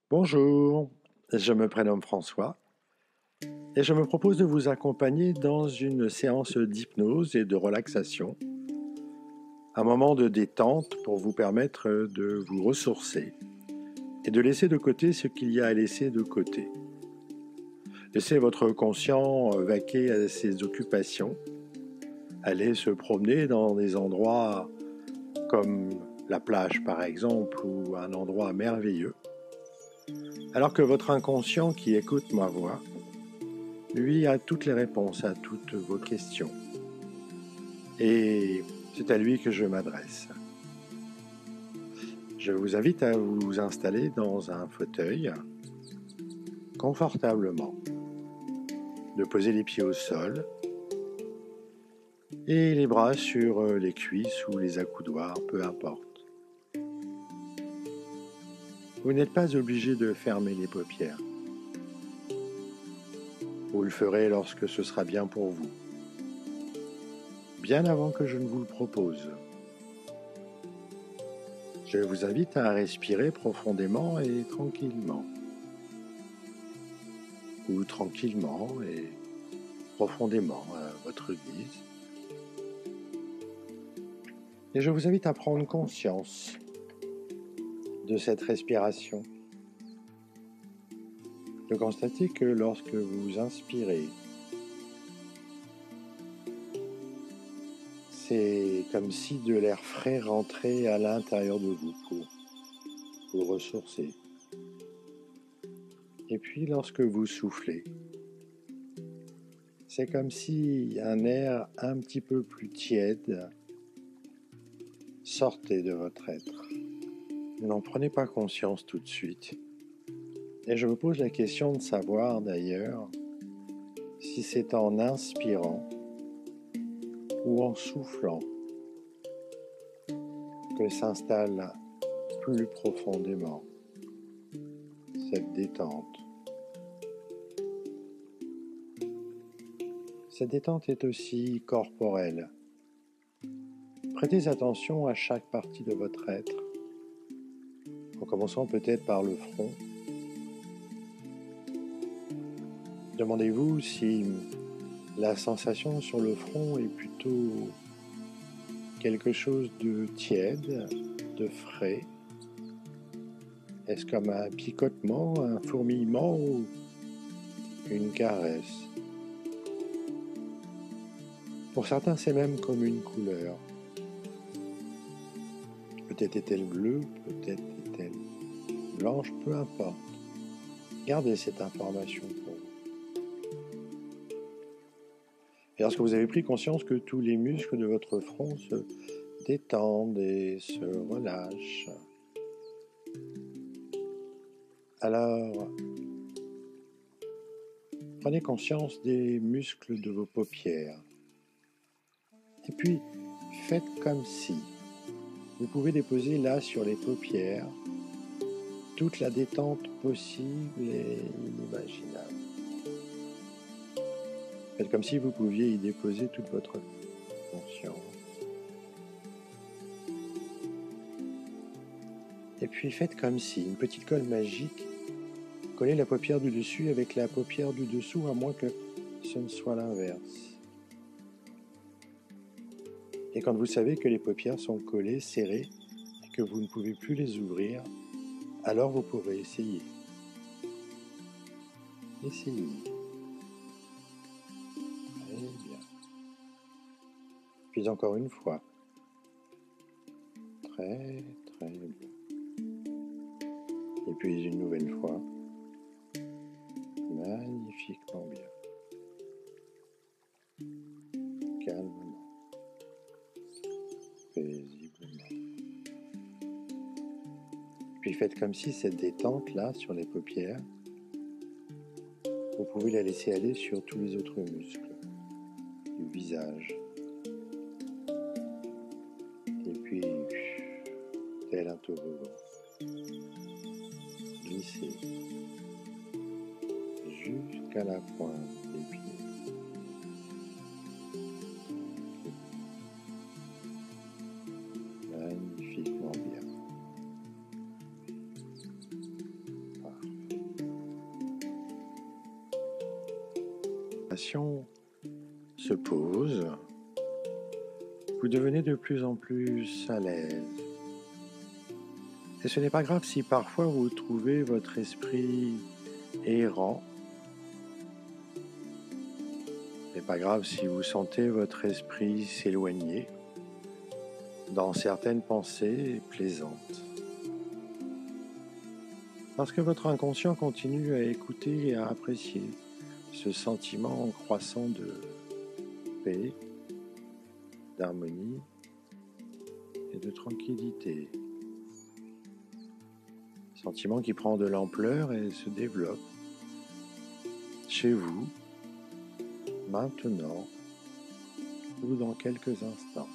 Bonjour, je me prénomme François et je me propose de vous accompagner dans une séance d'hypnose et de relaxation, un moment de détente pour vous permettre de vous ressourcer et de laisser de côté ce qu'il y a à laisser de côté. Laissez votre conscient vaquer à ses occupations, aller se promener dans des endroits comme la plage par exemple ou un endroit merveilleux, alors que votre inconscient qui écoute ma voix lui a toutes les réponses à toutes vos questions. Et c'est à lui que je m'adresse. Je vous invite à vous installer dans un fauteuil confortablement, de poser les pieds au sol et les bras sur les cuisses ou les accoudoirs, peu importe. Vous n'êtes pas obligé de fermer les paupières. Vous le ferez lorsque ce sera bien pour vous, bien avant que je ne vous le propose. Je vous invite à respirer profondément et tranquillement, ou tranquillement et profondément à votre guise. Et je vous invite à prendre conscience de cette respiration, de constater que lorsque vous inspirez, c'est comme si de l'air frais rentrait à l'intérieur de vous pour vous ressourcer. Et puis lorsque vous soufflez, c'est comme si un air un petit peu plus tiède sortait de votre être. Vous n'en prenez pas conscience tout de suite. Et je me pose la question de savoir d'ailleurs si c'est en inspirant ou en soufflant que s'installe plus profondément cette détente. Cette détente est aussi corporelle. Prêtez attention à chaque partie de votre être, en commençant peut-être par le front. Demandez-vous si la sensation sur le front est plutôt quelque chose de tiède, de frais. Est-ce comme un picotement, un fourmillement ou une caresse? Pour certains, c'est même comme une couleur. Peut-être est-elle bleue, peut-être est-elle blanche, peu importe. Gardez cette information pour vous. Et lorsque vous avez pris conscience que tous les muscles de votre front se détendent et se relâchent, alors prenez conscience des muscles de vos paupières. Et puis, faites comme si vous pouvez déposer là sur les paupières toute la détente possible et inimaginable. Faites comme si vous pouviez y déposer toute votre conscience. Et puis faites comme si une petite colle magique collait la paupière du dessus avec la paupière du dessous, à moins que ce ne soit l'inverse. Et quand vous savez que les paupières sont collées, serrées, et que vous ne pouvez plus les ouvrir, alors vous pourrez essayer. Essayez. Très bien. Puis encore une fois. Très, très bien. Et puis une nouvelle fois. Magnifiquement bien. Calmement. Paisiblement. Puis faites comme si cette détente-là sur les paupières, vous pouvez la laisser aller sur tous les autres muscles du visage. Et puis, tel un toboggan, glissez jusqu'à la pointe des pieds. Magnifiquement bien. Parfait. relaxation se pose. Vous devenez de plus en plus à l'aise. Et ce n'est pas grave si parfois vous trouvez votre esprit errant. Ce n'est pas grave si vous sentez votre esprit s'éloigner dans certaines pensées plaisantes. Parce que votre inconscient continue à écouter et à apprécier ce sentiment croissant de paix, d'harmonie et de tranquillité. Sentiment qui prend de l'ampleur et se développe chez vous, maintenant ou dans quelques instants.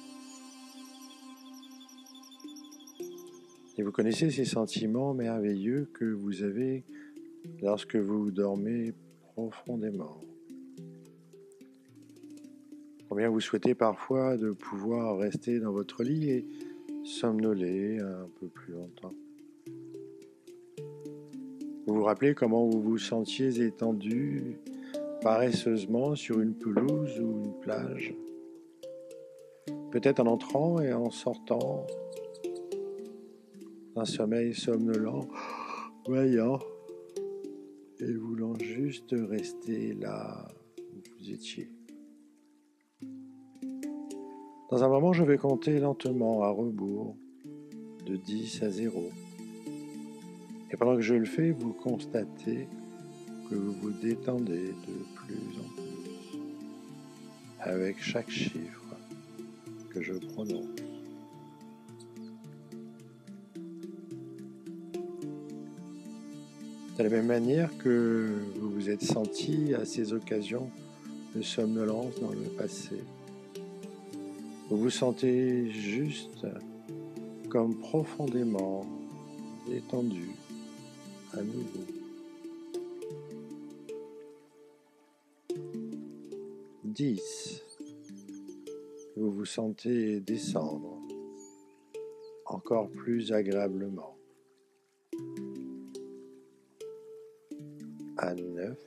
Et vous connaissez ces sentiments merveilleux que vous avez lorsque vous dormez profondément. Combien vous souhaitez parfois de pouvoir rester dans votre lit et somnoler un peu plus longtemps. Vous vous rappelez comment vous vous sentiez étendu paresseusement sur une pelouse ou une plage, peut-être en entrant et en sortant d'un sommeil somnolent, voyant et voulant juste rester là où vous étiez. Dans un moment, je vais compter lentement à rebours de 10 à 0. Et pendant que je le fais, vous constatez que vous vous détendez de plus en plus avec chaque chiffre que je prononce. De la même manière que vous vous êtes senti à ces occasions de somnolence dans le passé, vous vous sentez juste comme profondément détendu à nouveau. 10. Vous vous sentez descendre encore plus agréablement. À 9,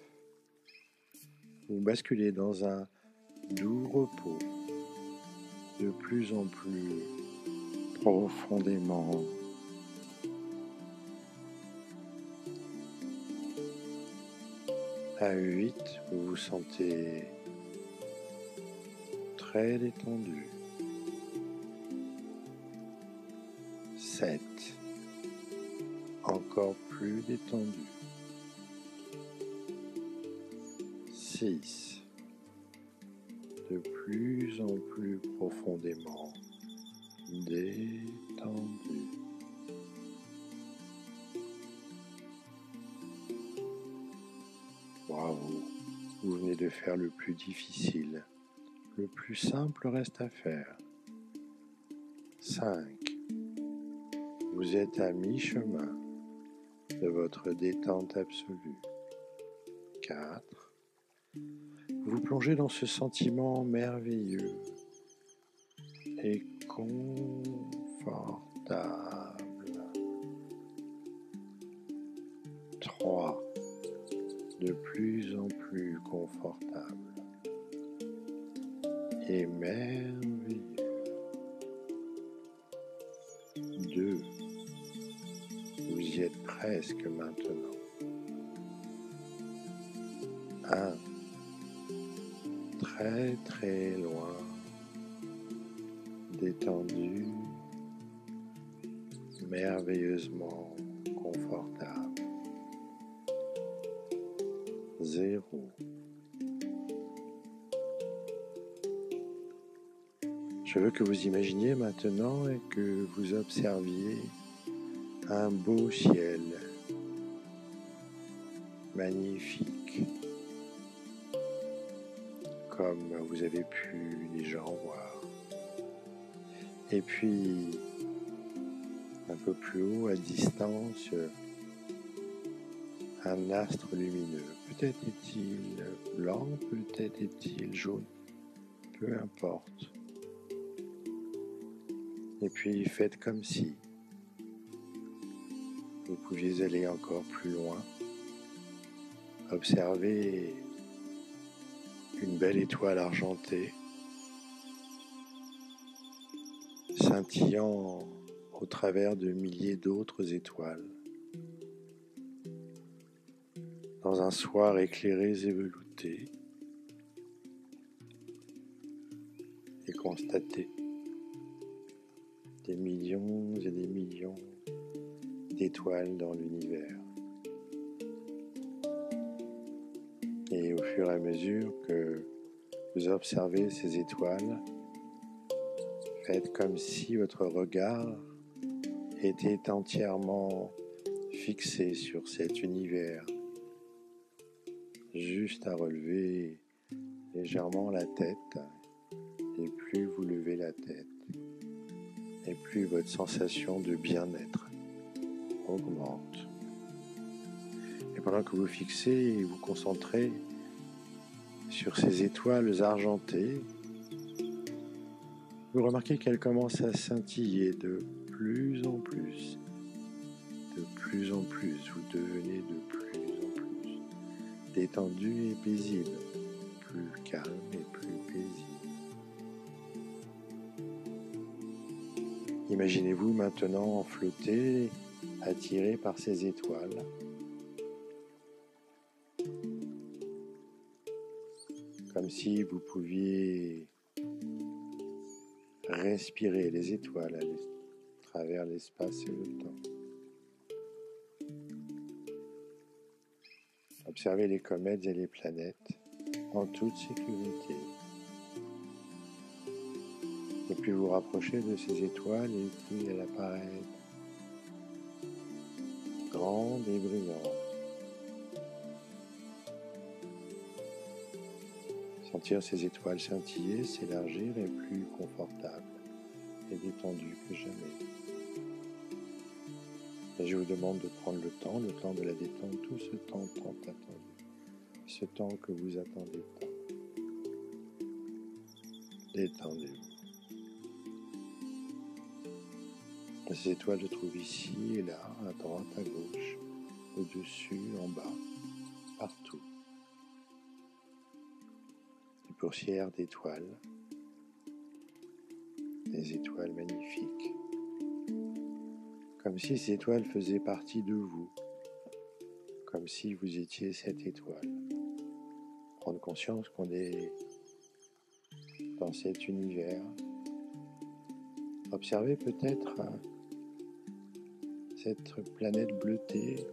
vous basculez dans un doux repos de plus en plus profondément. À 8, vous vous sentez très détendu. 7, encore plus détendu. 6, de plus en plus profondément détendu. 'Bravo, vous venez de faire le plus difficile. Le plus simple reste à faire. 5, vous êtes à mi-chemin de votre détente absolue. 4, vous plongez dans ce sentiment merveilleux et confortable. 3, de plus en plus confortable et merveilleux. 2, vous y êtes presque maintenant. 1, très très loin, détendu, merveilleusement confortable. 0. Je veux que vous imaginiez maintenant et que vous observiez un beau ciel magnifique, comme vous avez pu déjà en voir. Et puis, un peu plus haut, à distance, un astre lumineux. Peut-être est-il blanc, peut-être est-il jaune, peu importe. Et puis, faites comme si vous pouviez aller encore plus loin. Observez une belle étoile argentée, scintillant au travers de milliers d'autres étoiles, dans un soir éclairé et velouté, et constatez des millions et des millions d'étoiles dans l'univers. Et au fur et à mesure que vous observez ces étoiles, faites comme si votre regard était entièrement fixé sur cet univers, juste à relever légèrement la tête, et plus vous levez la tête, et plus votre sensation de bien-être augmente. Et pendant que vous fixez et vous concentrez sur ces étoiles argentées, vous remarquez qu'elles commencent à scintiller de plus en plus. De plus en plus, vous devenez de plus en plus détendu et paisible, plus calme et plus paisible. Imaginez-vous maintenant flotter, attiré par ces étoiles. Comme si vous pouviez respirer les étoiles à travers l'espace et le temps. Observez les comètes et les planètes en toute sécurité. Et plus vous rapprochez de ces étoiles, et plus elles apparaissent grandes et brillantes. Sentir ces étoiles scintiller, s'élargir est plus confortable et détendu que jamais. Et je vous demande de prendre le temps de la détente, tout ce temps tant attendu, ce temps que vous attendez tant. Détendez-vous. Ces étoiles se trouvent ici et là, à droite, à gauche, au-dessus, en bas, partout. Des poussières d'étoiles, des étoiles magnifiques. Comme si ces étoiles faisaient partie de vous, comme si vous étiez cette étoile. Prendre conscience qu'on est dans cet univers. Observez peut-être cette planète bleutée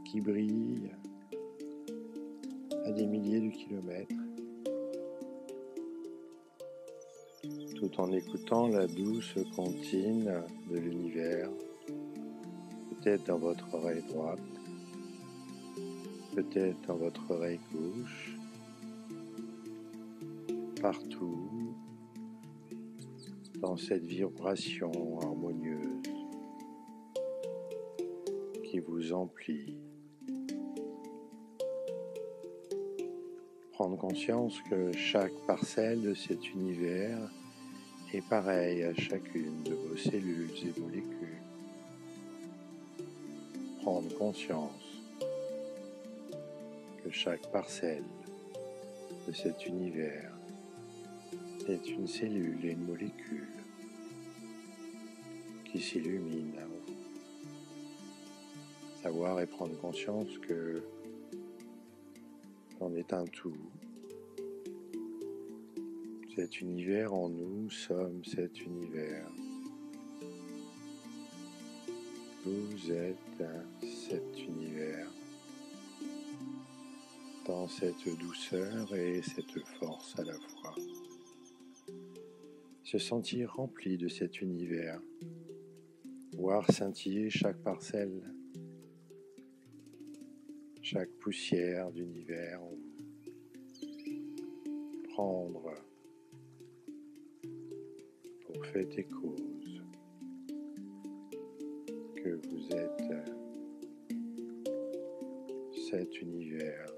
qui brille à des milliers de kilomètres, tout en écoutant la douce comptine de l'univers, peut-être dans votre oreille droite, peut-être dans votre oreille gauche, partout, dans cette vibration harmonieuse qui vous emplit. Prendre conscience que chaque parcelle de cet univers est pareille à chacune de vos cellules et molécules. Prendre conscience que chaque parcelle de cet univers est une cellule et une molécule qui s'illumine à vous. Savoir et prendre conscience que l'on est un tout. Cet univers en nous sommes cet univers. Vous êtes cet univers dans cette douceur et cette force à la fois. Se sentir rempli de cet univers, voir scintiller chaque parcelle, chaque poussière d'univers en vous. Prendre pour fait et cause que vous êtes cet univers.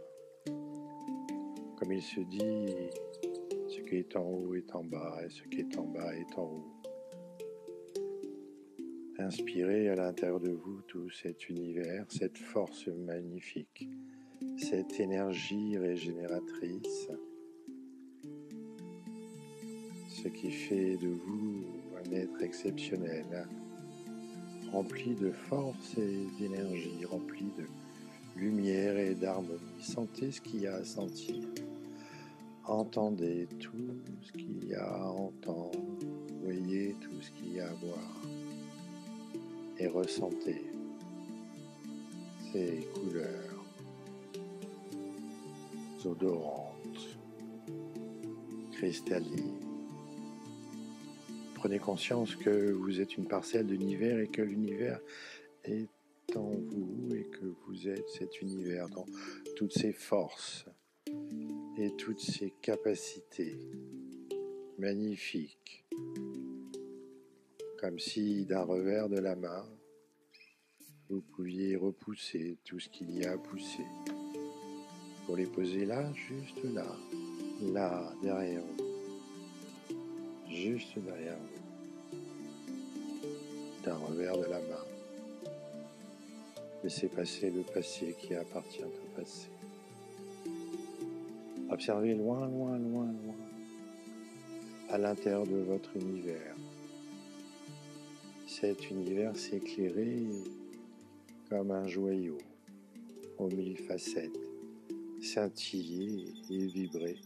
Comme il se dit, ce qui est en haut est en bas et ce qui est en bas est en haut. Inspirez à l'intérieur de vous tout cet univers, cette force magnifique cette énergie régénératrice, ce qui fait de vous un être exceptionnel, rempli de force et d'énergie, rempli de lumière et d'harmonie. Sentez ce qu'il y a à sentir. Entendez tout ce qu'il y a à entendre. Voyez tout ce qu'il y a à voir. Et ressentez ces couleurs odorantes, cristallines. Prenez conscience que vous êtes une parcelle de l'univers et que l'univers est en vous et que vous êtes cet univers dans toutes ses forces et toutes ses capacités magnifiques, comme si d'un revers de la main, vous pouviez repousser tout ce qu'il y a à pousser pour les poser là, juste là, là, derrière vous, juste derrière vous, d'un revers de la main. Laissez passer le passé qui appartient au passé. Observez loin, loin, loin, loin, à l'intérieur de votre univers. Cet univers s'éclairait comme un joyau aux mille facettes, scintiller et vibrer.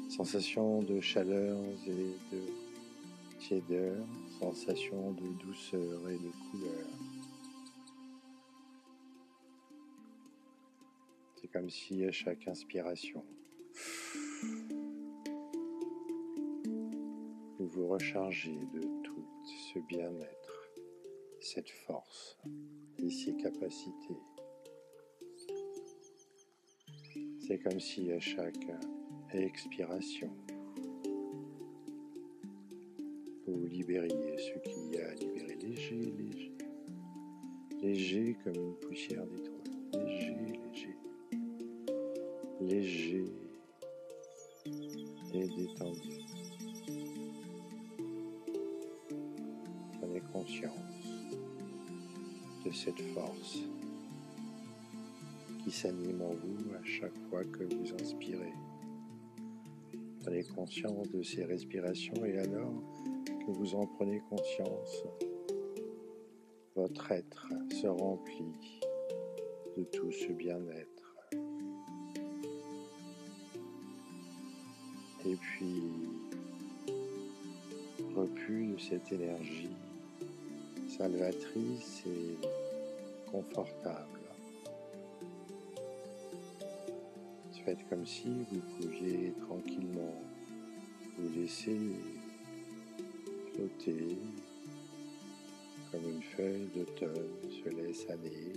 Sensation de chaleur et de tiédeur, sensation de douceur et de couleur. C'est comme si à chaque inspiration, vous vous rechargez de tout ce bien-être, cette force et ces capacités. C'est comme si à chaque expiration, vous libériez ce qu'il y a à libérer, léger, léger, léger comme une poussière d'étoile, léger, léger, léger et détendu. Prenez conscience de cette force qui s'anime en vous à chaque fois que vous inspirez. Prenez conscience de ces respirations et alors que vous en prenez conscience, votre être se remplit de tout ce bien-être. Et puis, repu de cette énergie salvatrice et confortable. Faites comme si vous pouviez tranquillement vous laisser flotter comme une feuille d'automne se laisse aller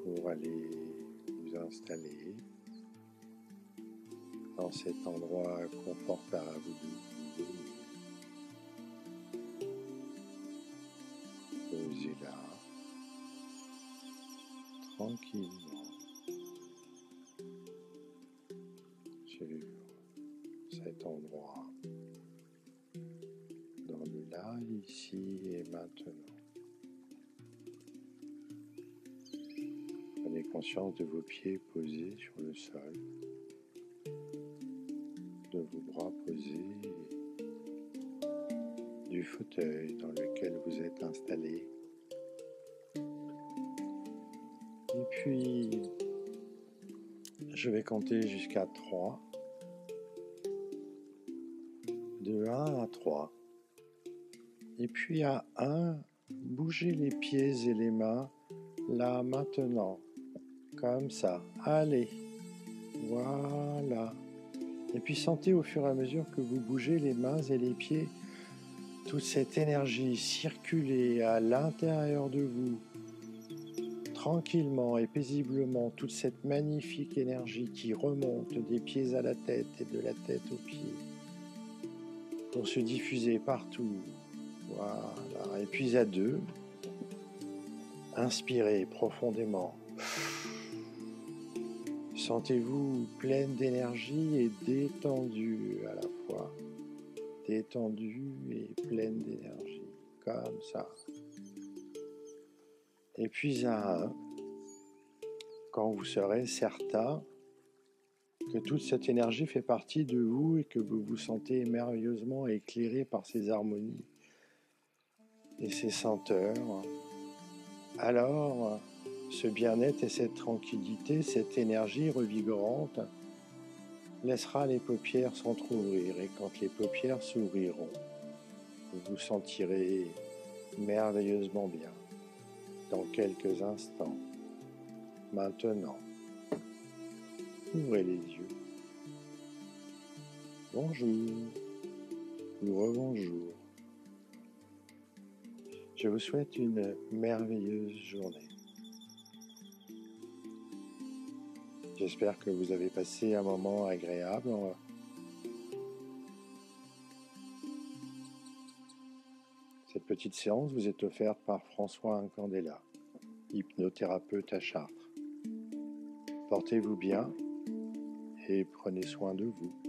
pour aller vous installer dans cet endroit confortable où vous posez là, tranquillement, sur cet endroit, dans le là, ici et maintenant. Prenez conscience de vos pieds posés sur le sol, de vos bras posés, du fauteuil dans lequel vous êtes installé. Et puis, je vais compter jusqu'à 3. De 1 à 3. Et puis à 1, bougez les pieds et les mains, là, maintenant, comme ça. Allez, voilà. Et puis sentez au fur et à mesure que vous bougez les mains et les pieds, toute cette énergie circuler à l'intérieur de vous, tranquillement et paisiblement, toute cette magnifique énergie qui remonte des pieds à la tête et de la tête aux pieds, pour se diffuser partout. Voilà. Et puis à 2, inspirez profondément. Sentez-vous pleine d'énergie et détendue à la fois. Détendue et pleine d'énergie, comme ça. Et puis à 1, quand vous serez certain que toute cette énergie fait partie de vous et que vous vous sentez merveilleusement éclairé par ces harmonies et ces senteurs, alors ce bien-être et cette tranquillité, cette énergie revigorante laissera les paupières s'entr'ouvrir, et quand les paupières s'ouvriront, vous vous sentirez merveilleusement bien dans quelques instants. Maintenant, ouvrez les yeux. Bonjour ou rebonjour. Je vous souhaite une merveilleuse journée. J'espère que vous avez passé un moment agréable. Cette petite séance vous est offerte par François Incandela, hypnothérapeute à Chartres. Portez-vous bien et prenez soin de vous.